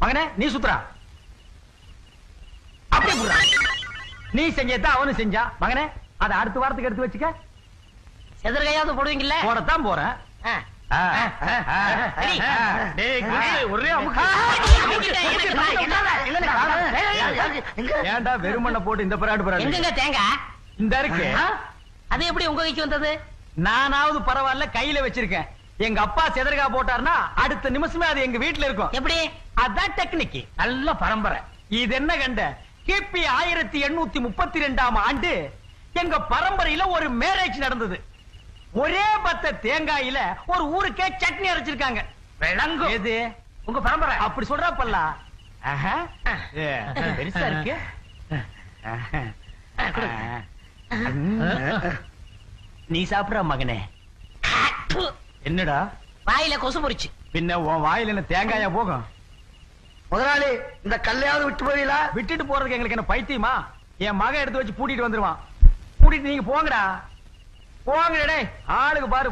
மகனே நீ சுத்துறா அப்படியே புடுறா. நீ செஞ்சதான் அவனு செஞ்சா. மகனே அதை அடுத்த வாரத்துக்கு எடுத்து வச்சுக்க. செதற்கையாவது போடுவீங்கல்ல? போடத்தான் போறேன். ஒரே ஏன்டா வெறுமண்ண போட்டு இந்த பராடு பராடு எங்க தேங்காய் இந்த இருக்கு. அது எப்படி உங்க கைக்கு வந்தது? நானாவது பரவாயில்ல கையில வச்சிருக்கேன். எங்க அப்பா செதற்கா போட்டாருன்னா அடுத்த நிமிஷமே அது எங்க வீட்டுல இருக்கும். எப்படி? அதான் டெக்னிக். நல்ல பரம்பரை. இது என்ன கண்ட கிபி 1832ஆம் ஆண்டு எங்க பரம்பரையில ஒரு மேரேஜ் நடந்தது. ஒரே பத்த தேங்காயில ஒரு ஊருக்கே சட்னி அரைச்சிருக்காங்க. விளங்கும் எது உங்க பரம்பரை. அப்படி சொல்றா பல்லா. பெருசா இருக்கு. நீ சாப்பிடுற மகனே. என்னடா வாயில கொசு பொறிச்சு. பின்ன உன் வாயில என்ன தேங்காயா போகும்? முதலாளி இந்த கல்லையாவது விட்டு போவீங்களா? விட்டுட்டு போறதுக்கு எங்களுக்கு என்ன பைத்தியமா? என் மகன் எடுத்து வச்சு பூட்டிட்டு வந்துருவான். பூட்டிட்டு நீங்க போங்கடா. போங்கடே. ஆளுக்கு பாரு.